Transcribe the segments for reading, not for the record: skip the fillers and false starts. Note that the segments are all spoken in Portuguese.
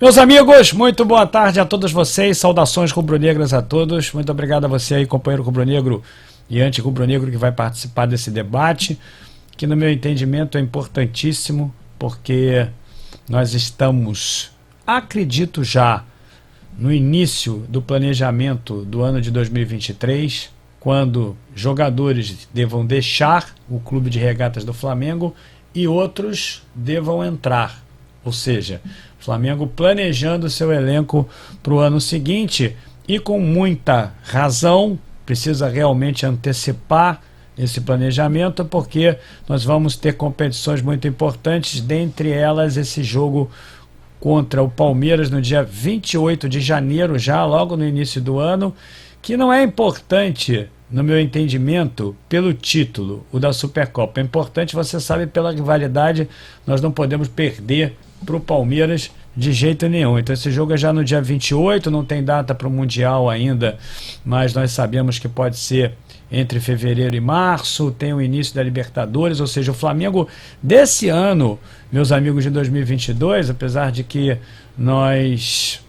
Meus amigos, muito boa tarde a todos vocês, saudações rubro-negras a todos, muito obrigado a você aí, companheiro rubro-negro e anti-rubro-negro que vai participar desse debate, que no meu entendimento é importantíssimo, porque nós estamos, acredito já, no início do planejamento do ano de 2023, quando jogadores devam deixar o Clube de Regatas do Flamengo e outros devam entrar, ou seja, Flamengo planejando seu elenco para o ano seguinte e com muita razão, precisa realmente antecipar esse planejamento porque nós vamos ter competições muito importantes, dentre elas esse jogo contra o Palmeiras no dia 28 de janeiro, já logo no início do ano, que não é importante, no meu entendimento, pelo título, o da Supercopa. É importante, você sabe, pela rivalidade, nós não podemos perder para o Palmeiras de jeito nenhum. Então esse jogo é já no dia 28, não tem data para o Mundial ainda, mas nós sabemos que pode ser entre fevereiro e março, tem o início da Libertadores, ou seja, o Flamengo desse ano, meus amigos de 2022, apesar de que nós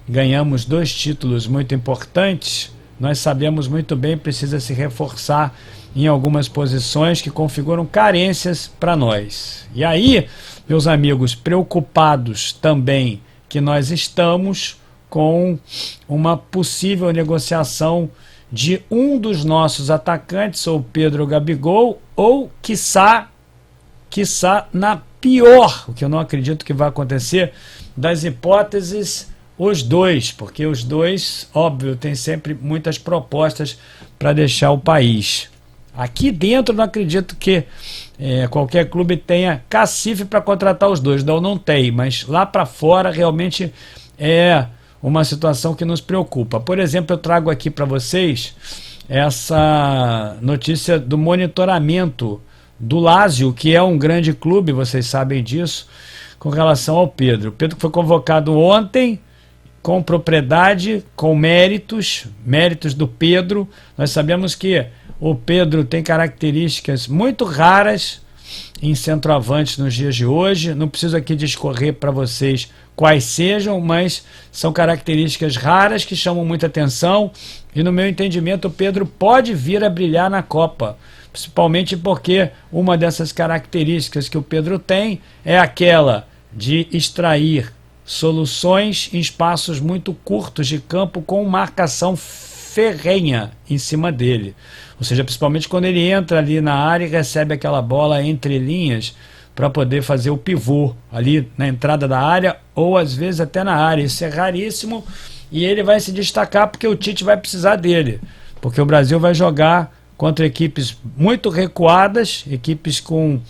ganhamos 2 títulos muito importantes, nós sabemos muito bem, precisa se reforçar em algumas posições que configuram carências para nós. E aí, meus amigos, preocupados também que nós estamos com uma possível negociação de um dos nossos atacantes, ou Pedro Gabigol, ou quiçá na pior, o que eu não acredito que vai acontecer, das hipóteses, os dois, porque os dois, óbvio, tem sempre muitas propostas para deixar o país. Aqui dentro não acredito que qualquer clube tenha cacife para contratar os dois, não tem, mas lá para fora realmente é uma situação que nos preocupa. Por exemplo, eu trago aqui para vocês essa notícia do monitoramento do Lazio, que é um grande clube, vocês sabem disso, com relação ao Pedro. O Pedro foi convocado ontem, com propriedade, com méritos do Pedro. Nós sabemos que o Pedro tem características muito raras em centroavante nos dias de hoje. Não preciso aqui discorrer para vocês quais sejam, mas são características raras que chamam muita atenção e, no meu entendimento, o Pedro pode vir a brilhar na Copa, principalmente porque uma dessas características que o Pedro tem é aquela de extrair soluções em espaços muito curtos de campo com marcação ferrenha em cima dele. Ou seja, principalmente quando ele entra ali na área e recebe aquela bola entre linhas para poder fazer o pivô ali na entrada da área ou às vezes até na área. Isso é raríssimo e ele vai se destacar porque o Tite vai precisar dele. Porque o Brasil vai jogar contra equipes muito recuadas, equipes com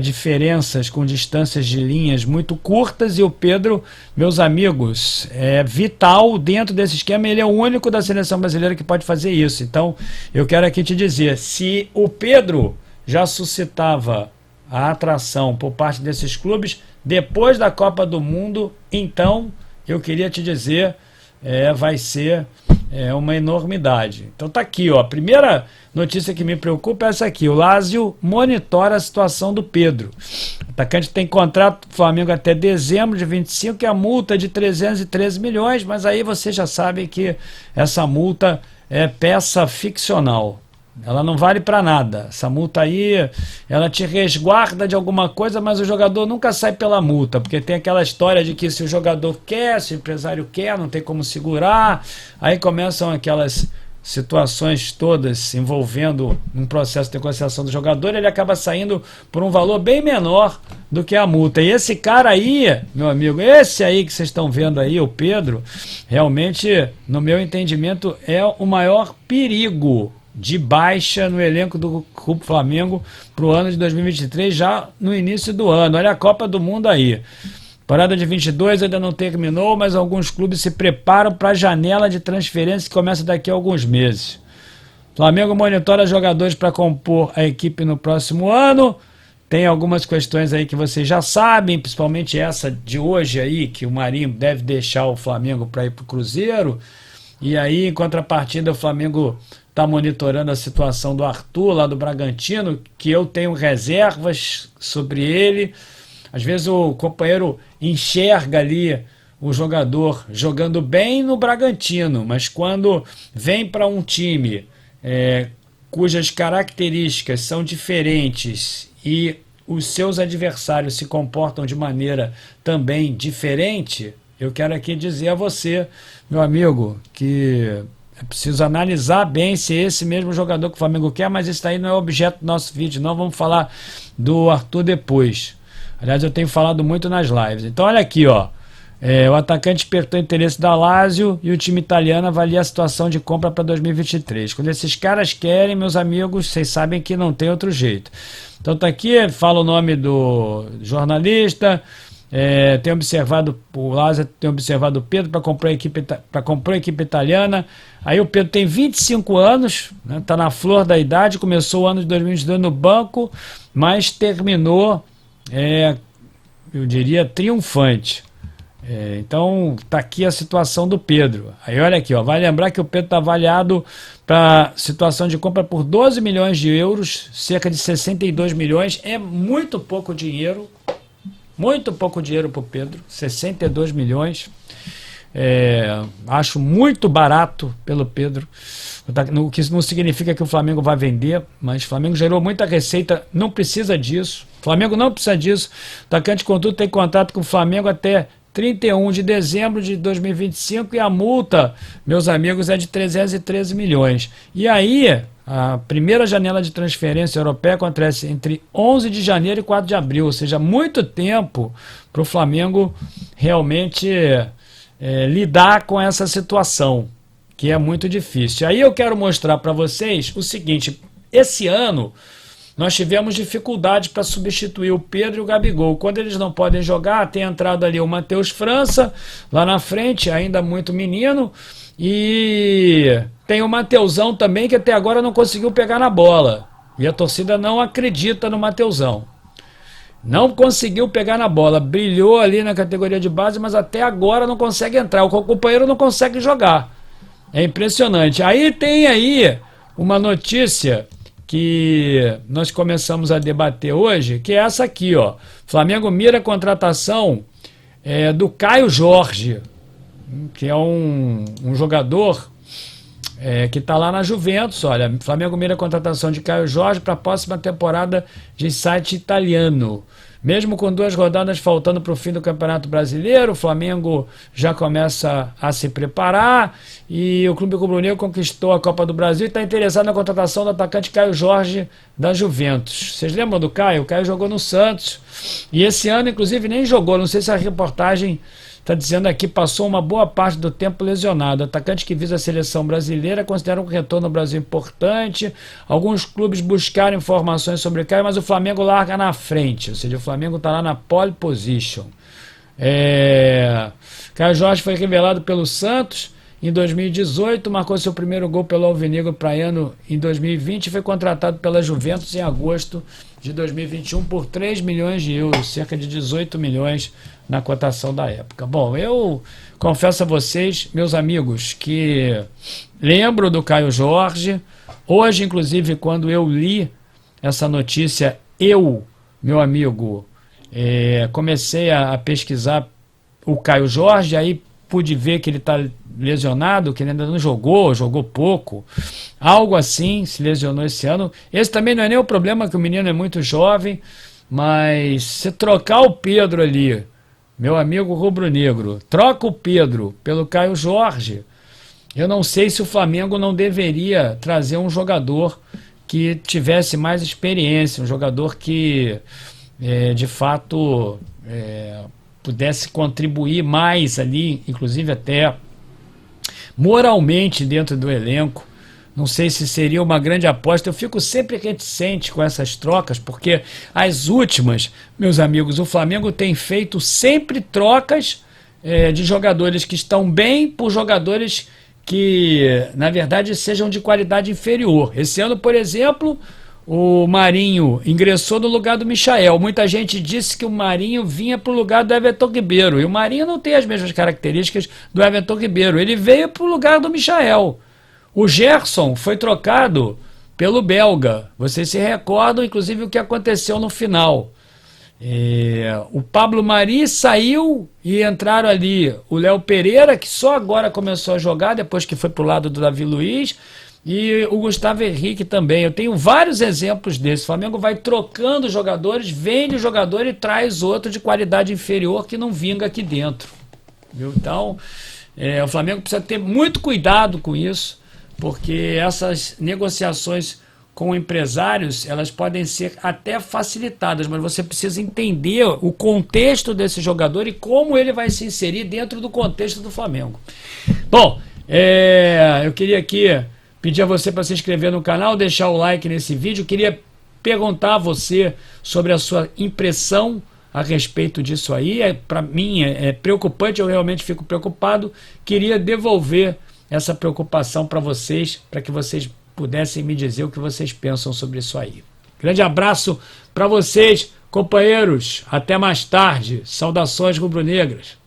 diferenças, com distâncias de linhas muito curtas, e o Pedro, meus amigos, é vital dentro desse esquema. Ele é o único da seleção brasileira que pode fazer isso. Então eu quero aqui te dizer, se o Pedro já suscitava a atração por parte desses clubes, depois da Copa do Mundo, então eu queria te dizer, vai ser uma enormidade. Então tá aqui, ó, a primeira notícia que me preocupa é essa aqui: o Lazio monitora a situação do Pedro. O atacante tem contrato com o Flamengo até dezembro de 25 e a multa é de 313 milhões, mas aí vocês já sabem que essa multa é peça ficcional. Ela não vale para nada. Essa multa aí, ela te resguarda de alguma coisa, mas o jogador nunca sai pela multa, porque tem aquela história de que se o jogador quer, se o empresário quer, não tem como segurar. Aí começam aquelas situações todas envolvendo um processo de negociação do jogador, ele acaba saindo por um valor bem menor do que a multa. E esse cara aí, meu amigo, esse aí que vocês estão vendo aí, o Pedro, realmente, no meu entendimento, é o maior perigo de baixa no elenco do Clube Flamengo para o ano de 2023, já no início do ano. Olha a Copa do Mundo aí. Parada de 22 ainda não terminou, mas alguns clubes se preparam para a janela de transferência que começa daqui a alguns meses. Flamengo monitora jogadores para compor a equipe no próximo ano. Tem algumas questões aí que vocês já sabem, principalmente essa de hoje aí, que o Marinho deve deixar o Flamengo para ir para o Cruzeiro. E aí, em contrapartida, o Flamengo está monitorando a situação do Arthur, lá do Bragantino, que eu tenho reservas sobre ele. Às vezes o companheiro enxerga ali o jogador jogando bem no Bragantino, mas quando vem para um time cujas características são diferentes e os seus adversários se comportam de maneira também diferente, eu quero aqui dizer a você, meu amigo, que é preciso analisar bem se é esse mesmo jogador que o Flamengo quer, mas isso aí não é objeto do nosso vídeo, não. Vamos falar do Arthur depois. Aliás, eu tenho falado muito nas lives. Então, olha aqui, ó. O atacante despertou interesse da Lazio e o time italiano avalia a situação de compra para 2023. Quando esses caras querem, meus amigos, vocês sabem que não tem outro jeito. Então tá aqui, fala o nome do jornalista. Tem observado o Lazio, tem observado o Pedro para comprar a equipe italiana. Aí o Pedro tem 25 anos, né, tá na flor da idade, começou o ano de 2022 no banco, mas terminou, eu diria, triunfante. Então tá aqui a situação do Pedro. Aí olha aqui, ó, vai lembrar que o Pedro está avaliado para situação de compra por 12 milhões de euros, cerca de 62 milhões, é muito pouco dinheiro. Muito pouco dinheiro para o Pedro, 62 milhões. Acho muito barato pelo Pedro. O que não significa que o Flamengo vai vender, mas o Flamengo gerou muita receita, não precisa disso. O Flamengo não precisa disso. O atacante, contudo, tem contrato com o Flamengo até 31 de dezembro de 2025 e a multa, meus amigos, é de 313 milhões. E aí, a primeira janela de transferência europeia acontece entre 11 de janeiro e 4 de abril, ou seja, muito tempo para o Flamengo realmente lidar com essa situação, que é muito difícil. Aí eu quero mostrar para vocês o seguinte, esse ano nós tivemos dificuldade para substituir o Pedro e o Gabigol. Quando eles não podem jogar, tem entrado ali o Matheus França, lá na frente, ainda muito menino, e tem o Mateusão também, que até agora não conseguiu pegar na bola. E a torcida não acredita no Mateusão. Não conseguiu pegar na bola, brilhou ali na categoria de base, mas até agora não consegue entrar. O companheiro não consegue jogar. É impressionante. Aí tem aí uma notícia que nós começamos a debater hoje, que é essa aqui, ó. Flamengo mira a contratação do Caio Jorge, que é um jogador que está lá na Juventus. Olha, Flamengo mira a contratação de Caio Jorge para a próxima temporada de site italiano. Mesmo com 2 rodadas faltando para o fim do Campeonato Brasileiro, o Flamengo já começa a se preparar e o Clube Rubro-Negro conquistou a Copa do Brasil e está interessado na contratação do atacante Caio Jorge da Juventus. Vocês lembram do Caio? O Caio jogou no Santos e esse ano, inclusive, nem jogou. Não sei se a reportagem está dizendo aqui, passou uma boa parte do tempo lesionado. O atacante que visa a seleção brasileira considera um retorno ao Brasil importante. Alguns clubes buscaram informações sobre o Caio, mas o Flamengo larga na frente. Ou seja, o Flamengo está lá na pole position. Caio Jorge foi revelado pelo Santos em 2018, marcou seu primeiro gol pelo Alvinegro Praiano em 2020 e foi contratado pela Juventus em agosto de 2021 por 3 milhões de euros, cerca de 18 milhões na cotação da época. Bom, eu confesso a vocês, meus amigos, que lembro do Caio Jorge. Hoje, inclusive, quando eu li essa notícia, meu amigo, comecei a pesquisar o Caio Jorge, aí pude ver que ele está lesionado, que ele ainda não jogou pouco, algo assim, se lesionou esse ano. Esse também não é nem o problema, que o menino é muito jovem, mas se trocar o Pedro ali, meu amigo rubro-negro, troca o Pedro pelo Caio Jorge, eu não sei se o Flamengo não deveria trazer um jogador que tivesse mais experiência, um jogador que de fato pudesse contribuir mais ali, inclusive até moralmente dentro do elenco. Não sei se seria uma grande aposta. Eu fico sempre reticente com essas trocas, porque as últimas, meus amigos, o Flamengo tem feito sempre trocas de jogadores que estão bem por jogadores que, na verdade, sejam de qualidade inferior. Esse ano, por exemplo, o Marinho ingressou no lugar do Michael. Muita gente disse que o Marinho vinha para o lugar do Everton Ribeiro. E o Marinho não tem as mesmas características do Everton Ribeiro. Ele veio para o lugar do Michael. O Gerson foi trocado pelo belga. Vocês se recordam, inclusive, o que aconteceu no final. O Pablo Mari saiu e entraram ali o Léo Pereira, que só agora começou a jogar, depois que foi para o lado do Davi Luiz, e o Gustavo Henrique também. Eu tenho vários exemplos desses. O Flamengo vai trocando jogadores, vende o jogador e traz outro de qualidade inferior que não vinga aqui dentro. Viu? Então, o Flamengo precisa ter muito cuidado com isso, porque essas negociações com empresários, elas podem ser até facilitadas, mas você precisa entender o contexto desse jogador e como ele vai se inserir dentro do contexto do Flamengo. Bom, eu queria aqui pedir a você para se inscrever no canal, deixar o like nesse vídeo. Queria perguntar a você sobre a sua impressão a respeito disso aí. Para mim é preocupante, eu realmente fico preocupado. Queria devolver essa preocupação para vocês, para que vocês pudessem me dizer o que vocês pensam sobre isso aí. Grande abraço para vocês, companheiros. Até mais tarde. Saudações rubro-negras.